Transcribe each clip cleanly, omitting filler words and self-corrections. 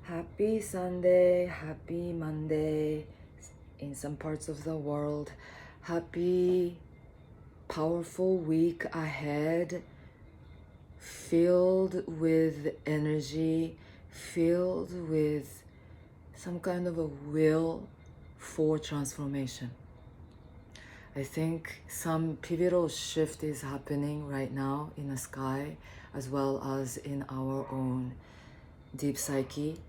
Happy Sunday, happy Monday in some parts of the world. Happy, powerful week ahead, filled with energy, filled with some kind of a will for transformation. I think some pivotal shift is happening right now in the sky as well as in our own deep psyche.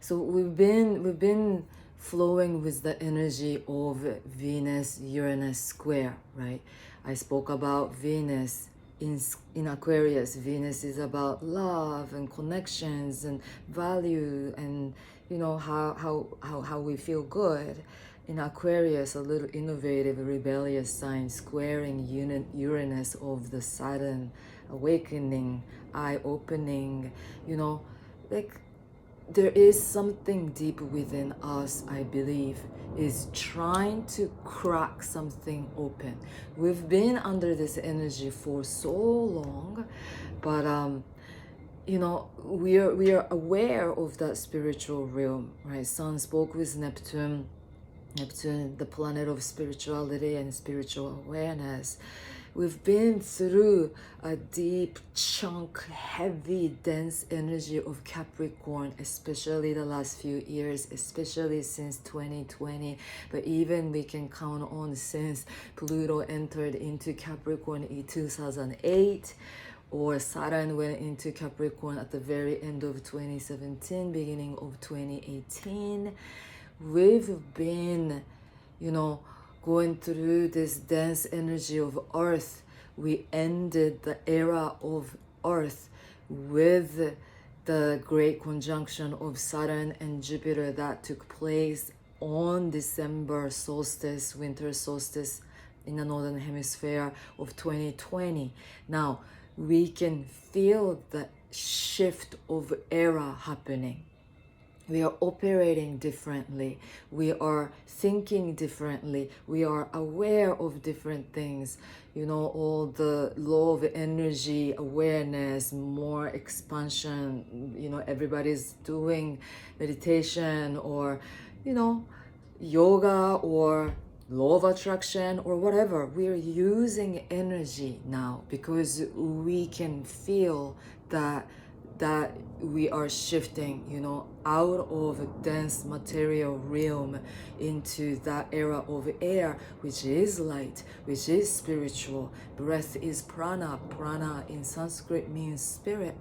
So we've been flowing with the energy of Venus Uranus square, right? I spoke about Venus in Aquarius. Venus is about love and connections and value and how we feel good. In Aquarius, a little innovative, rebellious sign squaring Uranus of the Saturn, awakening, eye opening, like there is something deep within us, I believe, is trying to crack something open. We've been under this energy for so long, but we are aware of that spiritual realm, right? Sun spoke with Neptune, the planet of spirituality and spiritual awareness. We've been through a deep chunk, heavy, dense energy of Capricorn, especially the last few years, especially since 2020. But even we can count on since Pluto entered into Capricorn in 2008, or Saturn went into Capricorn at the very end of 2017, beginning of 2018. We've been, going through this dense energy of Earth. We ended the era of Earth with the great conjunction of Saturn and Jupiter that took place on December solstice, winter solstice in the northern hemisphere of 2020. Now, we can feel the shift of era happening. We are operating differently. We are thinking differently. We are aware of different things. All the law of energy, awareness, more expansion. Everybody's doing meditation or, yoga or law of attraction or whatever. We're using energy now because we can feel that we are shifting, out of a dense material realm into that era of air, which is light, which is spiritual. Breath is prana. Prana in Sanskrit means spirit,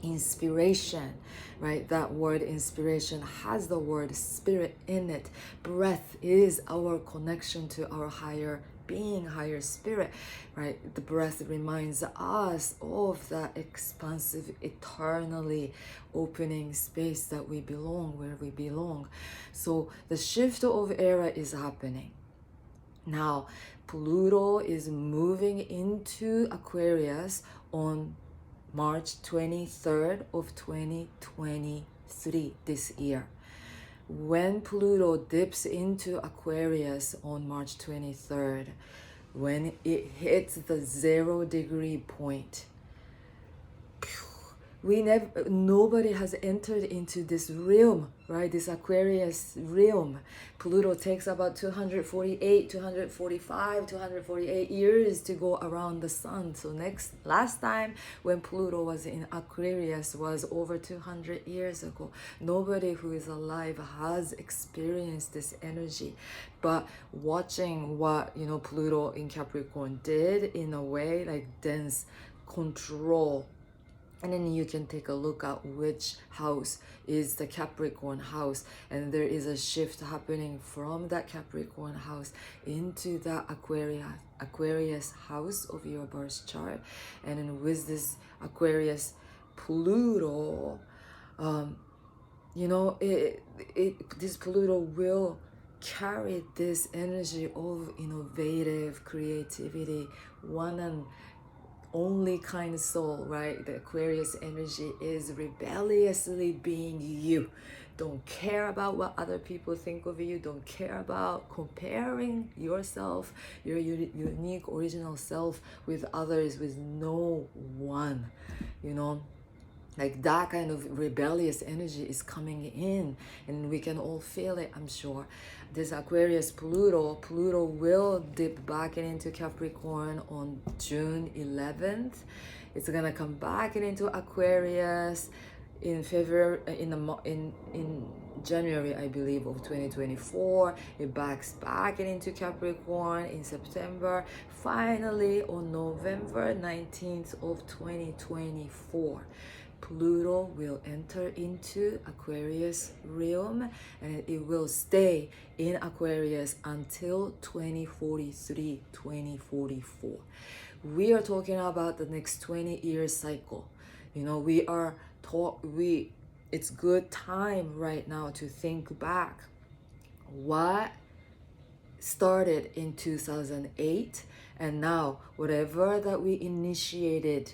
inspiration, right? That word inspiration has the word spirit in it. Breath is our connection to our higher being, higher spirit, right? The breath reminds us of that expansive, eternally opening space that we belong, where we belong. So the shift of era is happening. Now, Pluto is moving into Aquarius on March 23rd of 2023 this year. When Pluto dips into Aquarius on March 23rd, when it hits the 0-degree point, nobody has entered into this realm, right? This Aquarius realm. Pluto takes about 248 years to go around the sun. So last time when Pluto was in Aquarius was over 200 years ago. Nobody who is alive has experienced this energy. But watching what, Pluto in Capricorn did, in a way, like dense control. And then you can take a look at which house is the Capricorn house. And there is a shift happening from that Capricorn house into the Aquarius house of your birth chart. And then with this Aquarius Pluto, this Pluto will carry this energy of innovative creativity, one and only kind of soul, right? The Aquarius energy is rebelliously being you. Don't care about what other people think of you. Don't care about comparing yourself, your unique original self with others, with no one, Like that kind of rebellious energy is coming in, and we can all feel it, I'm sure. This Aquarius Pluto will dip back into Capricorn on June 11th. It's gonna come back into Aquarius in February, in January, I believe, of 2024. It backs back into Capricorn in September. Finally, on November 19th of 2024, Pluto will enter into Aquarius realm, and it will stay in Aquarius until 2043, 2044. We are talking about the next 20-year cycle. You know, it's good time right now to think back what started in 2008, and now whatever that we initiated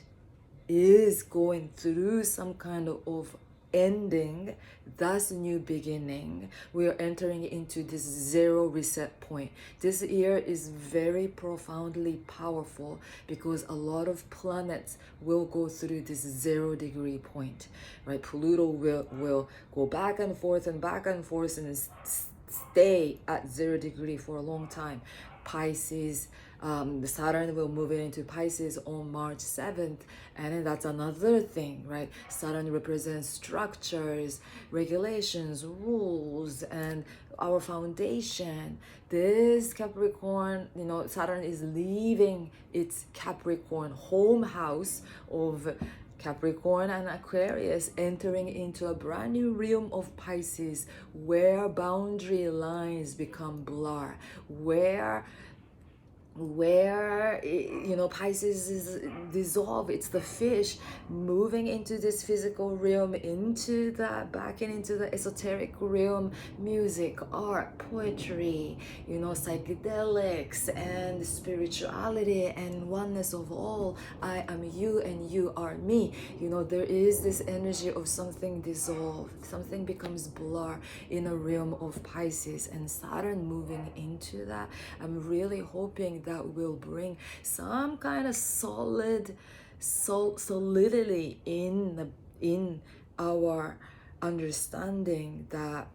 is going through some kind of ending. That's a new beginning. We are entering into this zero reset point. This year is very profoundly powerful because a lot of planets will go through this 0 degree point, right? Pluto will go back and forth and stay at 0 degree for a long time. Pisces, the Saturn will move it into Pisces on March 7th, and then that's another thing, right? Saturn represents structures, regulations, rules, and our foundation. This Capricorn, you know, Saturn is leaving its Capricorn home house of Capricorn and Aquarius, entering into a brand new realm of Pisces where boundary lines become blur, where you know, Pisces is dissolved. It's the fish moving into this physical realm, into that, back into the esoteric realm. Music, art, poetry, you know, psychedelics and spirituality and oneness of all. I am you and you are me. You know, there is this energy of something dissolved, something becomes blur in a realm of Pisces, and Saturn moving into that. I'm really hoping that will bring some kind of solidity in our understanding that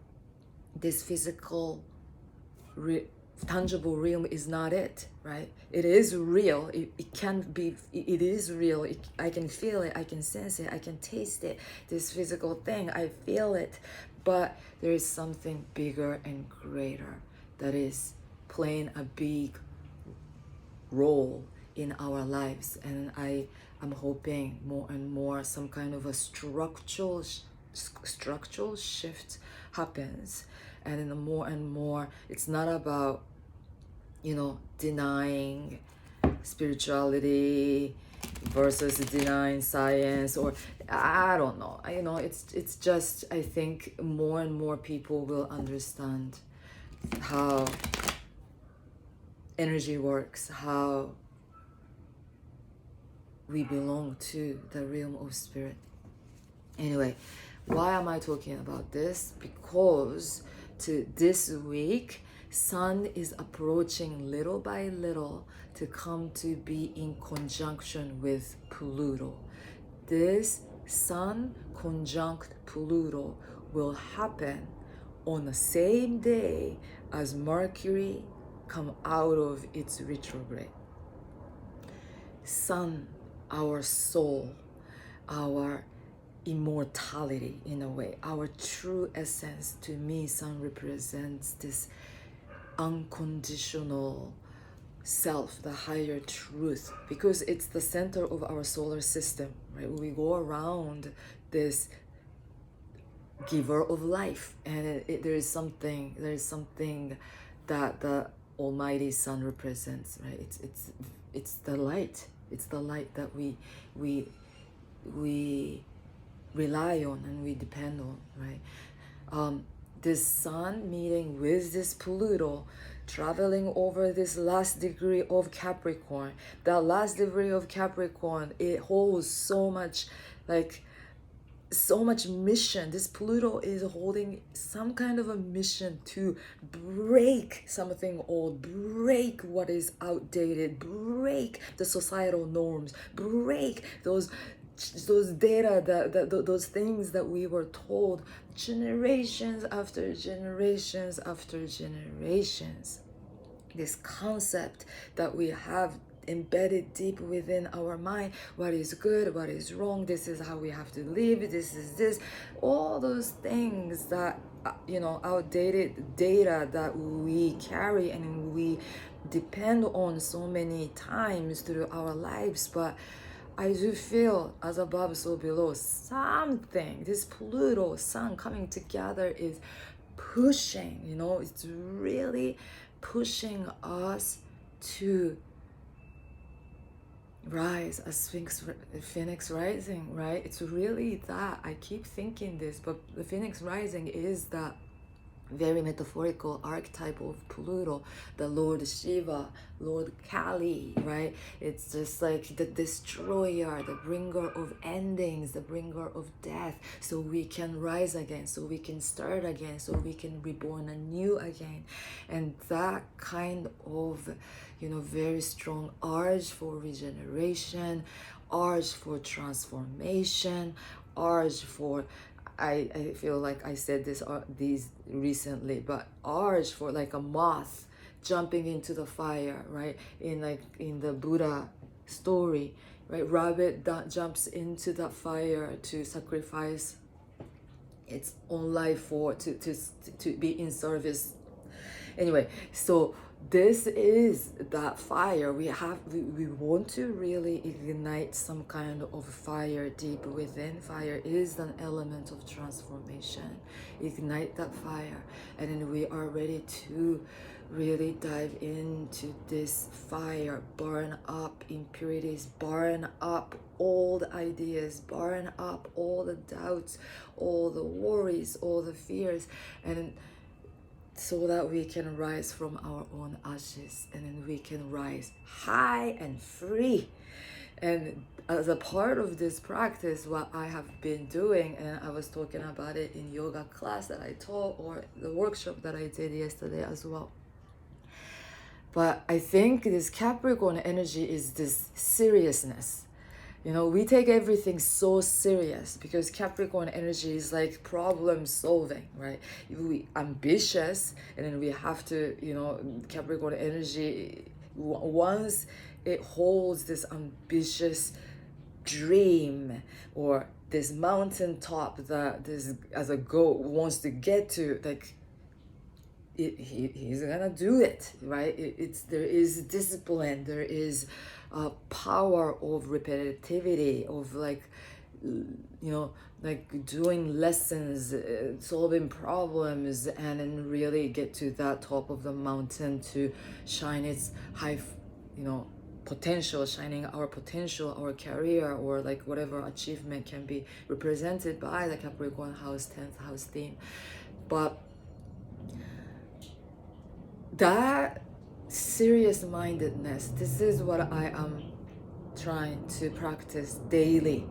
this physical tangible realm is not it, right? It is real. It can be, it is real. I can feel it, I can sense it, I can taste it. This physical thing, I feel it. But there is something bigger and greater that is playing a big role in our lives, and I'm hoping more and more some kind of a structural shift happens, and then more and more it's not about, you know, denying spirituality versus denying science, or I don't know. You know, it's just, I think more and more people will understand how energy works, how we belong to the realm of spirit. Anyway, why am I talking about this? Because this week, Sun is approaching little by little to come to be in conjunction with Pluto. This Sun conjunct Pluto will happen on the same day as Mercury come out of its retrograde. Sun, our soul, our immortality in a way, our true essence. To me, Sun represents this unconditional self, the higher truth, because it's the center of our solar system, right? We go around this giver of life, and there is something that the Almighty Sun represents, right? It's the light. It's the light that we rely on and we depend on, right? This Sun meeting with this Pluto, traveling over this last degree of Capricorn. That last degree of Capricorn, it holds so much, like, so much mission. This Pluto is holding some kind of a mission to break something old, break what is outdated, break the societal norms, break those those data, those things that we were told generations after generations after generations. This concept that we have embedded deep within our mind, what is good, what is wrong, this is how we have to live, this is this, all those things that outdated data that we carry and we depend on so many times through our lives. But I do feel, as above so below, something, this Pluto sun coming together is pushing, it's really pushing us to rise as phoenix rising, right? It's really that. I keep thinking this, but the phoenix rising is that very metaphorical archetype of Pluto, the Lord Shiva, Lord Kali, right? It's just like the destroyer, the bringer of endings, the bringer of death, so we can rise again, so we can start again, so we can reborn anew again. And that kind of, very strong urge for regeneration, urge for transformation, urge for, I feel like I said these recently, but urge for like a moth jumping into the fire, right? In the Buddha story, right? Rabbit that jumps into the fire to sacrifice its own life to be in service. Anyway, so this is that fire. We want to really ignite some kind of fire deep within. Fire is an element of transformation. Ignite that fire, and then we are ready to really dive into this fire, burn up impurities, burn up old ideas, burn up all the doubts, all the worries, all the fears, and so that we can rise from our own ashes, and then we can rise high and free. And as a part of this practice, what I have been doing, and I was talking about it in yoga class that I taught, or the workshop that I did yesterday as well. But I think this Capricorn energy is this seriousness. We take everything so serious because Capricorn energy is like problem solving, right? We ambitious, and then we have to, Capricorn energy, once it holds this ambitious dream or this mountaintop that this as a goal wants to get to, like he's gonna do it, right? There is discipline, there is power of repetitivity, of like doing lessons, solving problems, and then really get to that top of the mountain to shine its high potential, shining our potential, our career, or like whatever achievement can be represented by the Capricorn house, 10th house theme. But that serious mindedness, this is what I am trying to practice daily,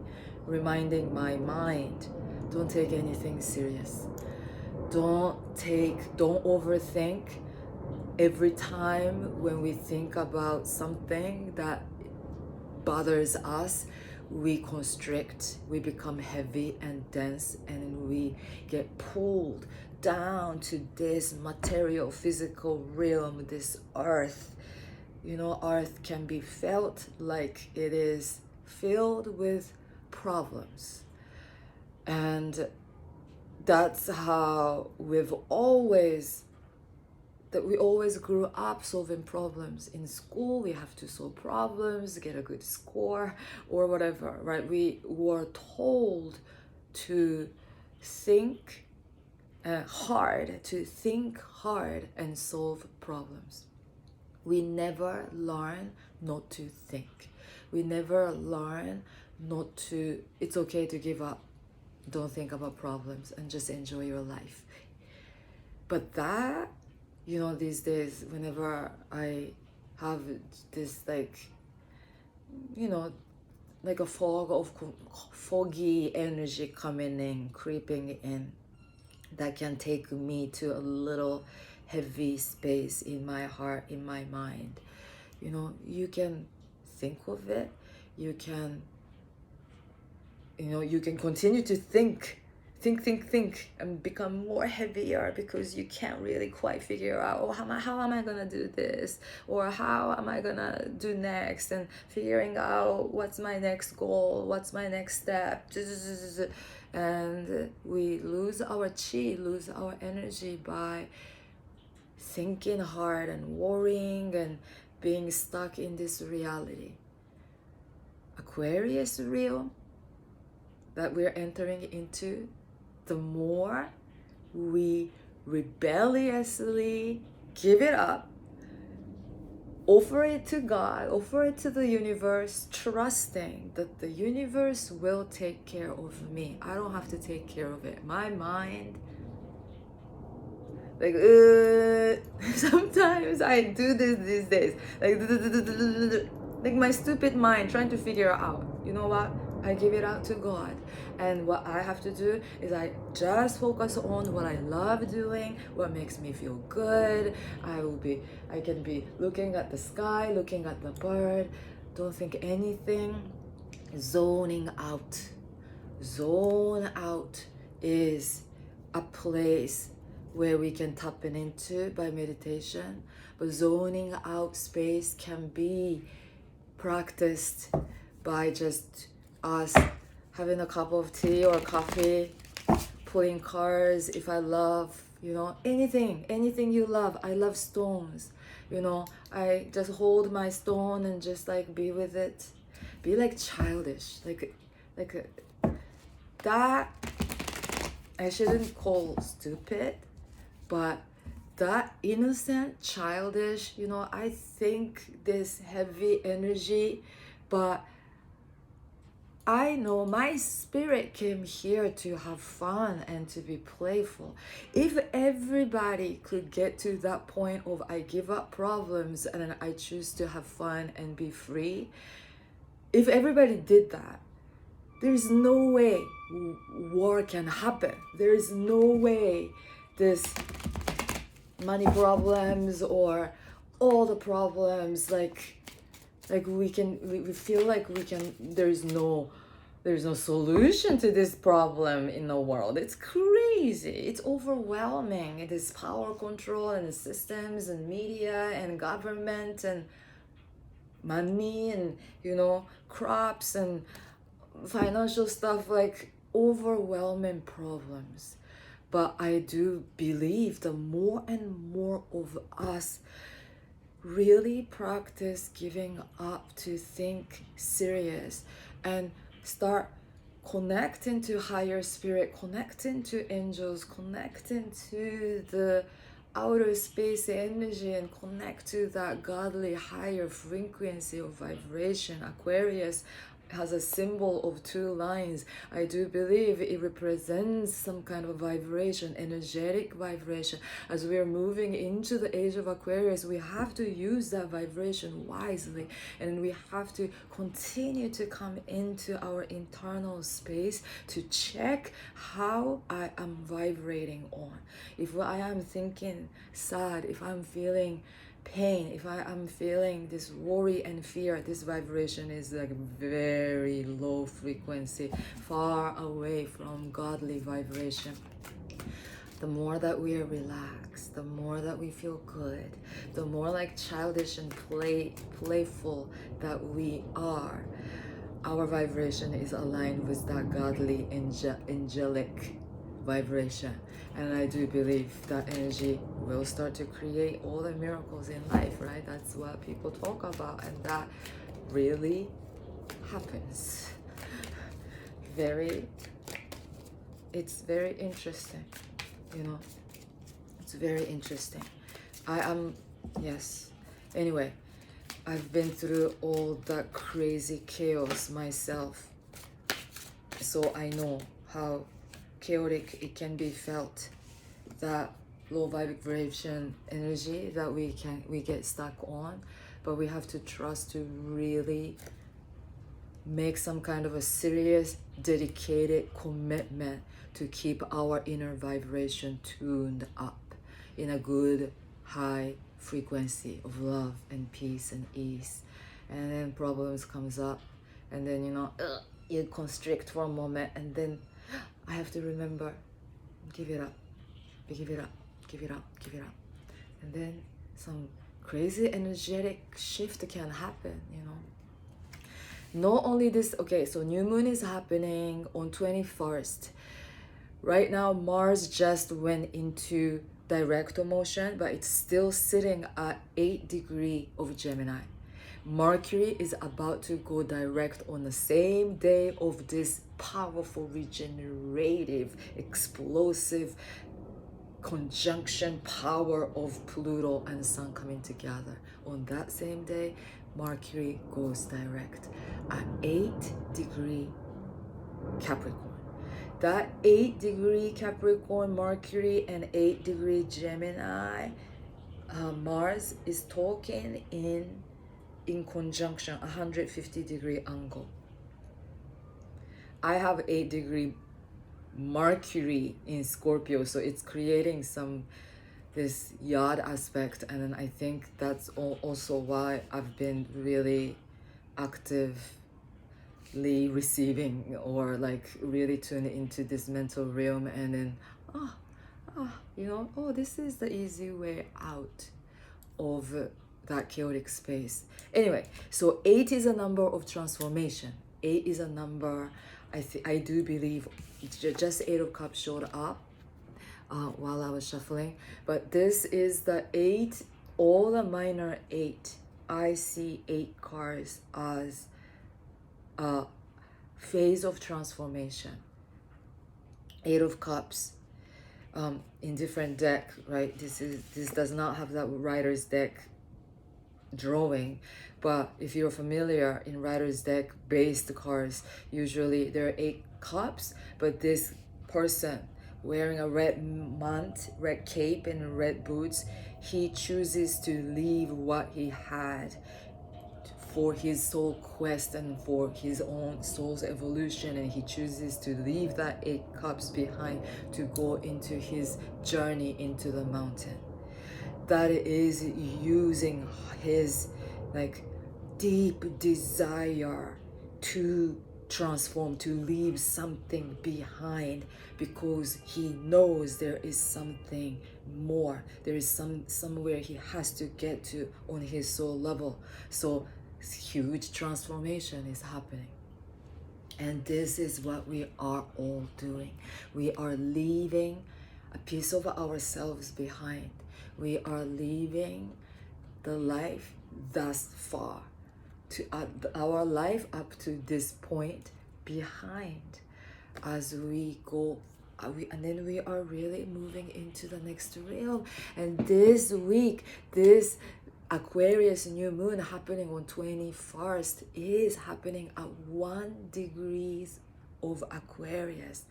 reminding my mind, don't take anything serious, don't overthink. Every time when we think about something that bothers us, we constrict, we become heavy and dense, and we get pulled down to this material, physical realm, this earth. Earth can be felt like it is filled with problems. And that's how we always grew up, solving problems. In school, we have to solve problems, get a good score, or whatever, right? We were told to think hard and solve problems. We never learn not to think. We never learn not to, it's okay to give up. Don't think about problems and just enjoy your life. But that, these days, whenever I have this like a foggy energy coming in, creeping in, that can take me to a little heavy space in my heart, in my mind. You can think of it, you can you can continue to think, and become more heavier because you can't really quite figure out, oh, how am I gonna do this, or how am I gonna do next, and figuring out what's my next goal, what's my next step, and we lose our chi, lose our energy by thinking hard and worrying and being stuck in this reality. Aquarius realm that we're entering into, the more we rebelliously give it up, offer it to God, offer it to the universe, trusting that the universe will take care of me. I don't have to take care of it. My mind, like, sometimes I do this these days, like my stupid mind trying to figure out, you know what? I give it out to God, and what I have to do is I just focus on what I love doing, what makes me feel good. I can be looking at the sky, looking at the bird, don't think anything, zoning out. Zone out is a place where we can tap into by meditation, but zoning out space can be practiced by just us having a cup of tea or coffee, pulling cards. If I love, anything you love. I love stones, I just hold my stone and just like be with it, be like childish, like that. I shouldn't call stupid, but that innocent, childish, I think this heavy energy, but I know my spirit came here to have fun and to be playful. If everybody could get to that point of I give up problems and I choose to have fun and be free, if everybody did that, there's no way war can happen. There is no way this money problems or all the problems, like we feel like we can, there's no solution to this problem in the world. It's crazy, it's overwhelming. It is power control and systems and media and government and money and crops and financial stuff, like overwhelming problems. But I do believe the more and more of us really practice giving up to think serious and start connecting to higher spirit, connecting to angels, connecting to the outer space energy, and connect to that godly higher frequency of vibration. Aquarius has a symbol of 2 lines. I do believe it represents some kind of vibration, energetic vibration. As we are moving into the age of Aquarius, we have to use that vibration wisely, and we have to continue to come into our internal space to check how I am vibrating on. If I am thinking sad, if I'm feeling pain, if I am feeling this worry and fear, this vibration is like very low frequency, far away from godly vibration. The more that we are relaxed, the more that we feel good, the more like childish and playful that we are, our vibration is aligned with that godly angelic vibration. And I do believe that energy will start to create all the miracles in life, right? That's what people talk about, and that really happens. It's very interesting, it's very interesting. Yes. Anyway, I've been through all that crazy chaos myself, so I know how chaotic it can be felt, that low vibration energy that we get stuck on. But we have to trust to really make some kind of a serious, dedicated commitment to keep our inner vibration tuned up in a good high frequency of love and peace and ease. And then problems comes up, and then you constrict for a moment, and then I have to remember, give it up, give it up, give it up, give it up. And then some crazy energetic shift can happen, you know. Not only this, okay, so new moon is happening on 21st. Right now, Mars just went into direct motion, but it's still sitting at 8 degrees of Gemini. Mercury is about to go direct on the same day of this powerful, regenerative, explosive conjunction power of Pluto and Sun coming together. On that same day, Mercury goes direct at 8 degree Capricorn. That 8 degree Capricorn Mercury and 8 degree Gemini Mars is talking in conjunction, 150 degree angle. I have 8 degree Mercury in Scorpio, so it's creating this yard aspect, and then I think that's also why I've been really actively receiving, or like really tuned into this mental realm, and then you know, oh, this is the easy way out of that chaotic space. Anyway, so 8 is a number of transformation. 8 is a number, I do believe, just 8 of Cups showed up while I was shuffling, but this is the 8, all the minor 8. I see 8 cards as a phase of transformation. 8 of Cups in different deck, right? This does not have that writer's deck drawing, but if you're familiar, in writer's deck based cards, usually there are 8 cups, but this person wearing a red mant, red cape and red boots, he chooses to leave what he had for his soul quest and for his own soul's evolution, and he chooses to leave that 8 cups behind to go into his journey into the mountain. That is using his like deep desire to transform, to leave something behind, because he knows there is something more. There is somewhere he has to get to on his soul level. So huge transformation is happening. And this is what we are all doing. We are leaving a piece of ourselves behind. We are leaving the life thus far, to our life up to this point behind, as we go, and then we are really moving into the next realm. And this week, this Aquarius new moon happening on 21st is happening at 1 degrees of Aquarius.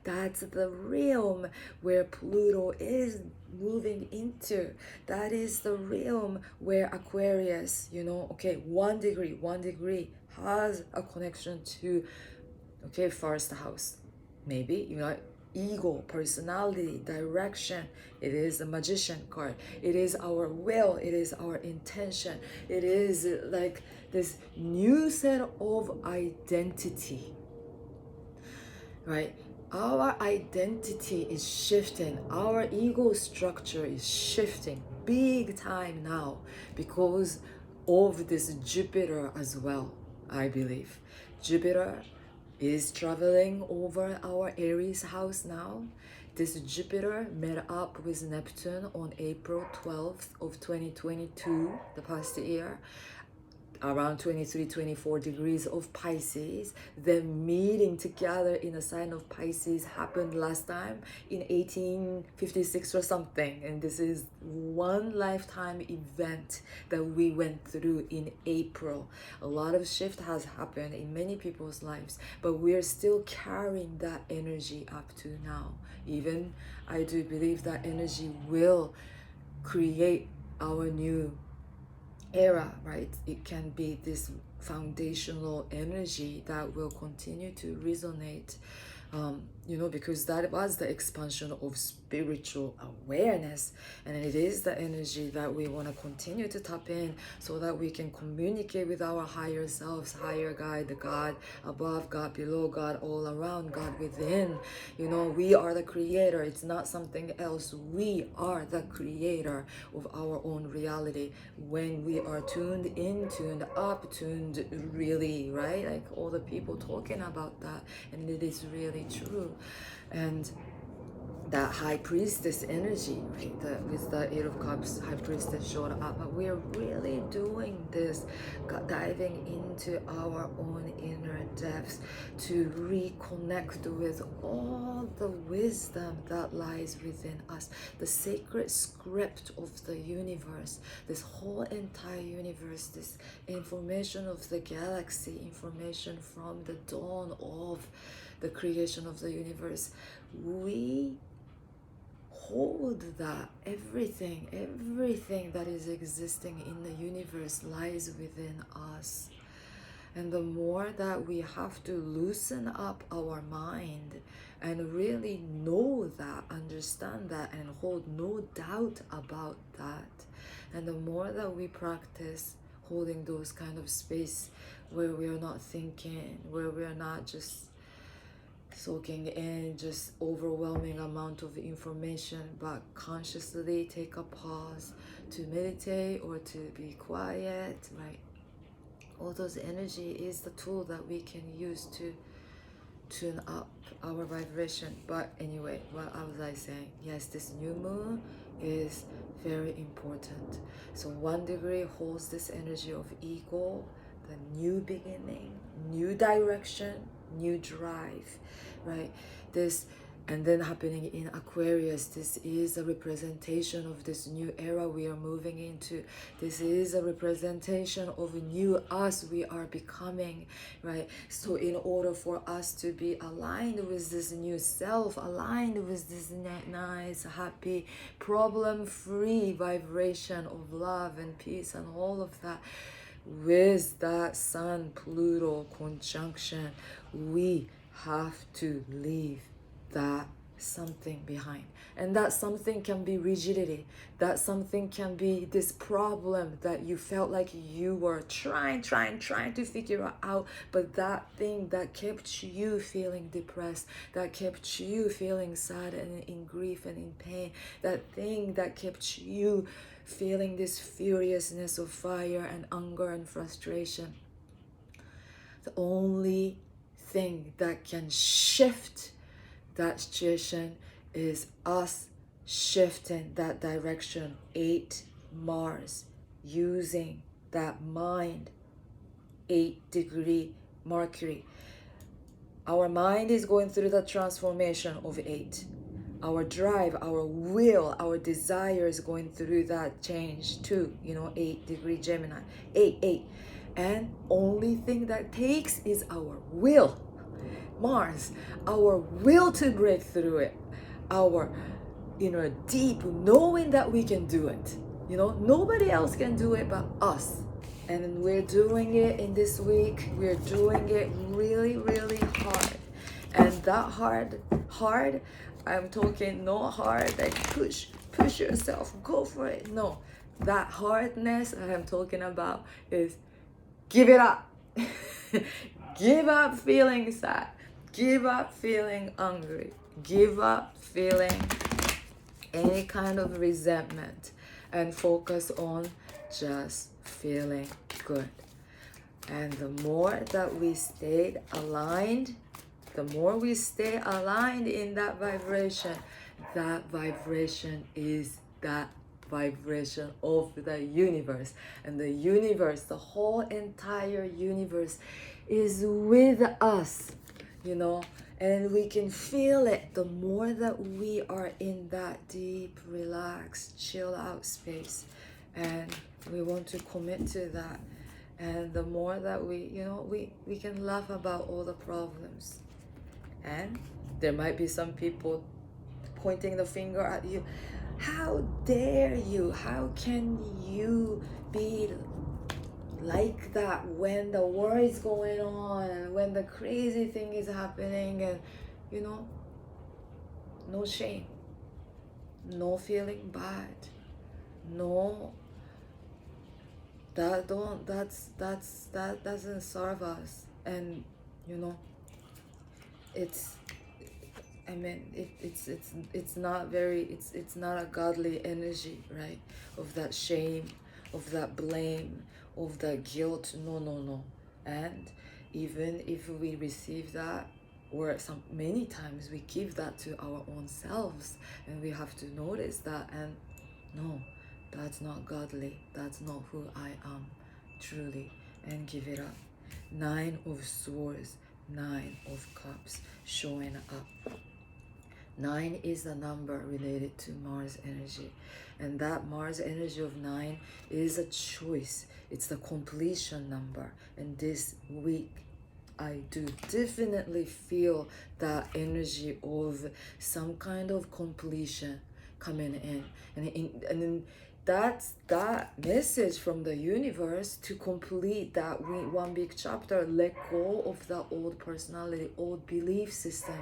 That's the realm where Pluto is moving into. That is the realm where Aquarius, you know, okay, 1 degree has a connection to, okay, first house. Maybe, you know, ego, personality, direction. It is a magician card. It is our will. It is our intention. It is like this new set of identity, right? Our identity is shifting. Our ego structure is shifting big time now because of this Jupiter as well, I believe. Jupiter is traveling over our Aries house now. This Jupiter met up with Neptune on April 12th of 2022, the past year, around 23-24 degrees of Pisces. The meeting together in a sign of Pisces happened last time in 1856 or something, and this is one lifetime event that we went through in April. A lot of shift has happened in many people's lives, but we're still carrying that energy up to now. Even I do believe that energy will create our new era, right? It can be this foundational energy that will continue to resonate because that was the expansion of spiritual awareness, and it is the energy that we want to continue to tap in so that we can communicate with our higher selves, higher guide, the God above, God below, God all around, God within. We are the creator. It's not something else. We are the creator of our own reality when we are tuned in, tuned up, tuned really, right? Like all the people talking about that, and it is really true. And that high priestess energy, right? With the Eight of Cups, high priestess showed up. But we're really doing this, diving into our own inner depths to reconnect with all the wisdom that lies within us, the sacred script of the universe, this whole entire universe, this information of the galaxy, information from the dawn of the creation of the universe. We hold that everything that is existing in the universe lies within us. And the more that we have to loosen up our mind and really know that, understand that, and hold no doubt about that, and the more that we practice holding those kind of space where we are not thinking, where we are not just soaking in just overwhelming amount of information, but consciously take a pause to meditate or to be quiet, right? All those energy is the tool that we can use to tune up our vibration. But anyway, what was I saying? Yes, this new moon is very important. So 1 degree holds this energy of ego, the new beginning, new direction, new drive, right? This, and then happening in Aquarius, this is a representation of this new era we are moving into. This is a representation of a new us we are becoming, right? So in order for us to be aligned with this new self, aligned with this nice, happy, problem-free vibration of love and peace and all of that, with that Sun-Pluto conjunction, we have to leave that something behind. And that something can be rigidity. That something can be this problem that you felt like you were trying to figure out, but that thing that kept you feeling depressed, that kept you feeling sad and in grief and in pain, that thing that kept you feeling this furiousness of fire and anger and frustration. The only thing that can shift that situation is us shifting that direction. 8 Mars, using that mind. 8 degree Mercury. Our mind is going through the transformation of 8. Our drive, our will, our desire is going through that change too. 8 degree Gemini. 8. And only thing that takes is our will. Mars, our will to break through it. Our deep knowing that we can do it. Nobody else can do it but us. And we're doing it in this week. We're doing it really, really hard. And that hard, I'm talking no hard, like push yourself, go for it. No, that hardness I'm talking about is give it up. Give up feeling sad. Give up feeling angry. Give up feeling any kind of resentment and focus on just feeling good. And the more that we stayed aligned, the more we stay aligned in that vibration is that vibration of the universe. And the universe, the whole entire universe is with us, and we can feel it the more that we are in that deep, relaxed, chill out space. And we want to commit to that. And the more that we can laugh about all the problems. And there might be some people pointing the finger at you. How dare you? How can you be like that when the war is going on and when the crazy thing is happening? And no shame, no feeling bad, no, that doesn't serve us. And you know, it's, I mean, it's not very, it's not a godly energy, right? Of that shame, of that blame, of that guilt. No, no, no. And even if we receive that, or many times we give that to our own selves, and we have to notice that, and no, that's not godly. That's not who I am truly, and give it up. 9 of Swords, 9 of Cups showing up. 9 is a number related to Mars energy, and that Mars energy of 9 is a choice. It's the completion number. And this week I do definitely feel that energy of some kind of completion coming in. And then that's that message from the universe to complete that one big chapter. Let go of the old personality, old belief system.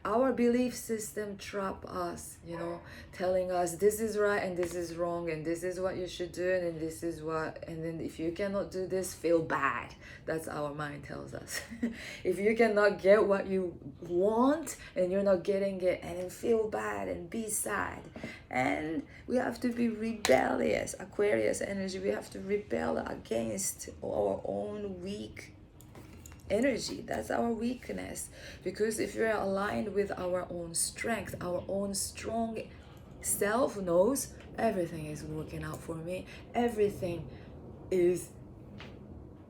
Our belief system trap us, you know, telling us this is right and this is wrong, and this is what you should do, and this is what, and then if you cannot do this, feel bad. That's our mind tells us. If you cannot get what you want and you're not getting it, and then feel bad and be sad. And we have to be rebellious. Aquarius energy, we have to rebel against our own weak energy. That's our weakness, because if you're aligned with our own strength, our own strong self knows everything is working out for me, everything is,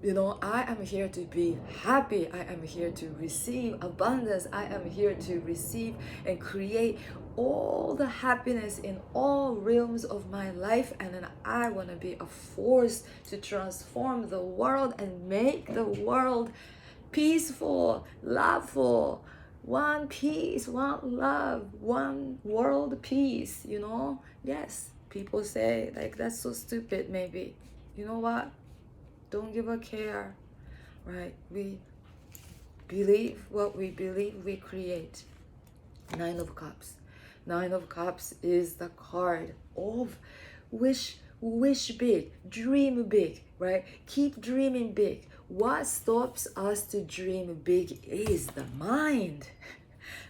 you know, I am here to be happy, I am here to receive abundance, I am here to receive and create all the happiness in all realms of my life. And then I want to be a force to transform the world and make the world peaceful, loveful, one peace, one love, one world peace, you know? Yes, people say, like, that's so stupid, maybe. You know what? Don't give a care, right? We believe what we believe, we create. 9 of Cups. 9 of Cups is the card of wish big, dream big, right? Keep dreaming big. What stops us to dream big is the mind.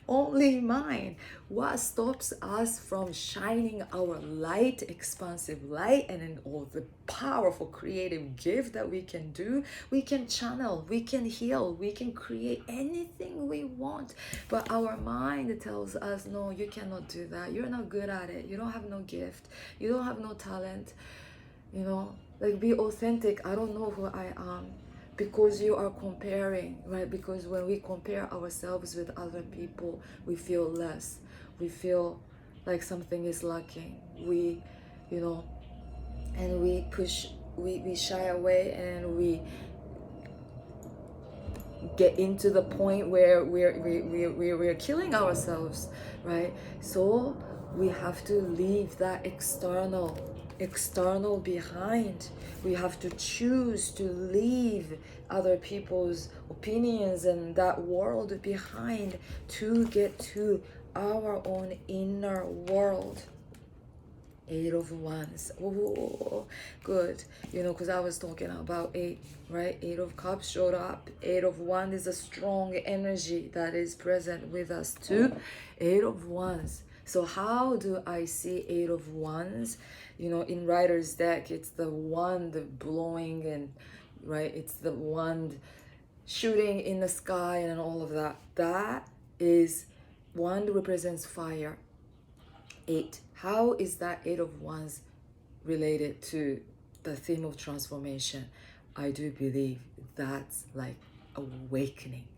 Only mind. What stops us from shining our light, expansive light, and then all the powerful creative gift that we can do? We can channel, we can heal, we can create anything we want. But our mind tells us, no, you cannot do that. You're not good at it. You don't have no gift. You don't have no talent. You know, like, be authentic. I don't know who I am. Because you are comparing, right? Because when we compare ourselves with other people, we feel less. We feel like something is lacking. We, you know, and we push, we shy away, and we get into the point where we're killing ourselves, right? So we have to leave that external behind. We have to choose to leave other people's opinions and that world behind to get to our own inner world. 8 of Wands. Oh, good. You know, because I was talking about 8, right? 8 of Cups showed up. 8 of Wands is a strong energy that is present with us too. 8 of Wands. So how do I see 8 of Wands? You know, in Rider's deck, it's the wand blowing, and right, it's the wand shooting in the sky and all of that. That is, wand represents fire. 8. How is that 8 of Wands related to the theme of transformation? I do believe that's like awakening.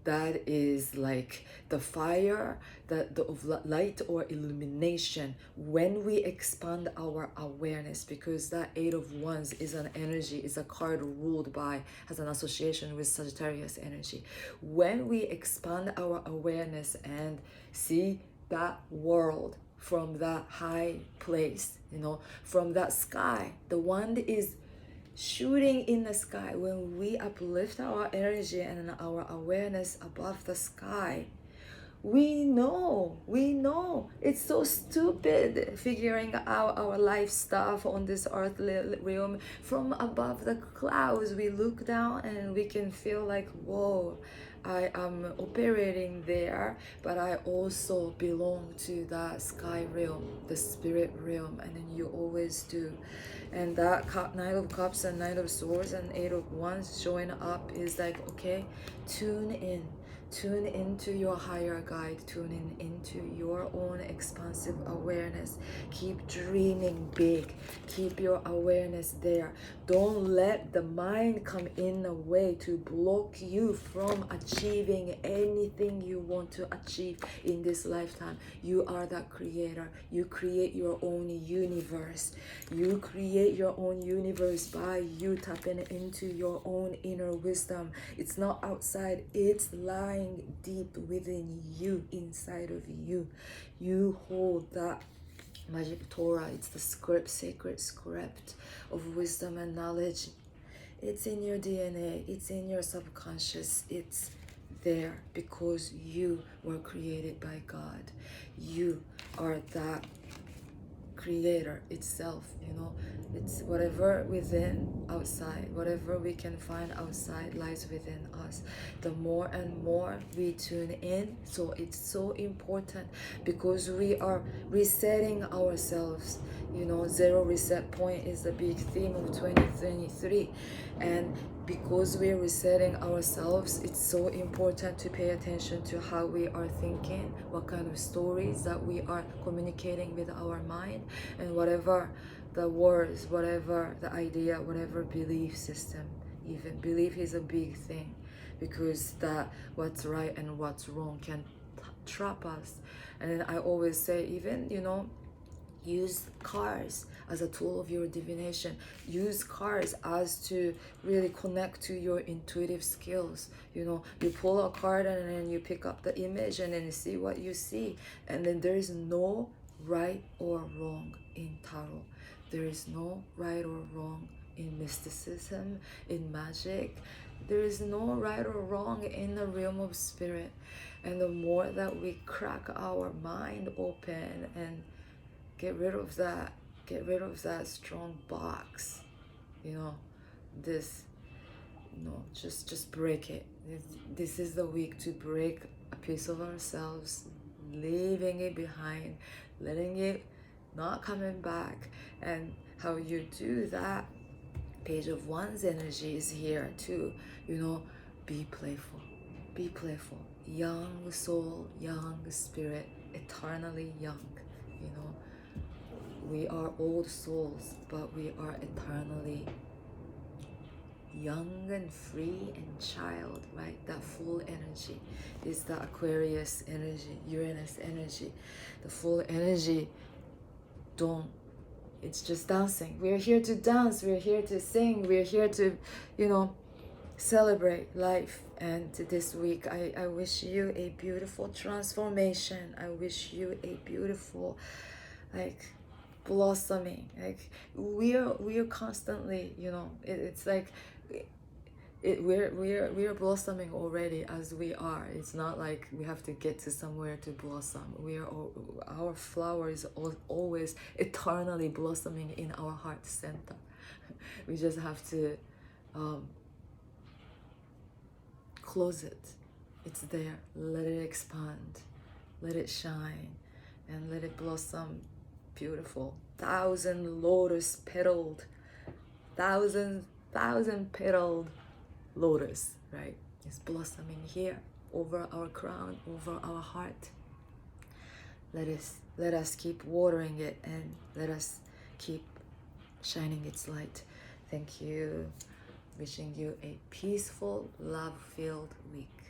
That is like the fire of light or illumination when we expand our awareness, because that 8 of Wands is an energy, is a card ruled by, has an association with Sagittarius energy. When we expand our awareness and see that world from that high place, you know, from that sky, the wand is shooting in the sky. When we uplift our energy and our awareness above the sky, We know. It's so stupid figuring out our life stuff on this earthly realm. From above the clouds, we look down and we can feel like, whoa, I am operating there, but I also belong to the sky realm, the spirit realm, and then you always do. And that Knight of Cups and Knight of Swords and Eight of Wands showing up is like, okay, tune in. Tune into your higher guide, tuning into your own expansive awareness. Keep dreaming big. Keep your awareness there. Don't let the mind come in a way to block you from achieving anything you want to achieve in this lifetime. You are that creator. You create your own universe. You create your own universe by you tapping into your own inner wisdom. It's not outside, it's lying deep within you, inside of you. You hold that magic Torah. It's the script, sacred script of wisdom and knowledge. It's in your DNA, it's in your subconscious, it's there because you were created by God. You are that creator itself, you know. It's whatever within, outside, whatever we can find outside lies within us. The more and more we tune in, so it's so important because we are resetting ourselves. You know, zero reset point is the big theme of 2023, and because we're resetting ourselves, it's so important to pay attention to how we are thinking, what kind of stories that we are communicating with our mind, and whatever the words, whatever the idea, whatever belief system. Even belief is a big thing because that what's right and what's wrong can trap us. And then I always say, even, you know, use cards as a tool of your divination. Use cards as to really connect to your intuitive skills. You know, you pull a card and then you pick up the image and then you see what you see. And then there is no right or wrong in tarot. There is no right or wrong in mysticism, in magic. There is no right or wrong in the realm of spirit. And the more that we crack our mind open and get rid of that strong box, you know, this, no, just break it. This is the week to break a piece of ourselves, leaving it behind, letting it not coming back. And how you do that, Page of Wands energy is here too. You know, be playful, be playful. Young soul, young spirit, eternally young. You know, we are old souls, but we are eternally young and free and child, right? That full energy is the Aquarius energy, Uranus energy. The full energy, don't, it's just dancing. We're here to dance, we're here to sing, we're here to, you know, celebrate life. And this week, I wish you a beautiful transformation. I wish you a beautiful, like, blossoming. Like, we are constantly, you know, it's like we're blossoming already as we are. It's not like we have to get to somewhere to blossom. Our flower is always eternally blossoming in our heart center. We just have to close it. It's there. Let it expand, let it shine, and let it blossom beautiful. 1,000 lotus petaled, thousand petaled lotus, right? It's blossoming here over our crown, over our heart. Let us keep watering it and let us keep shining its light. Thank you. Wishing you a peaceful, love-filled week.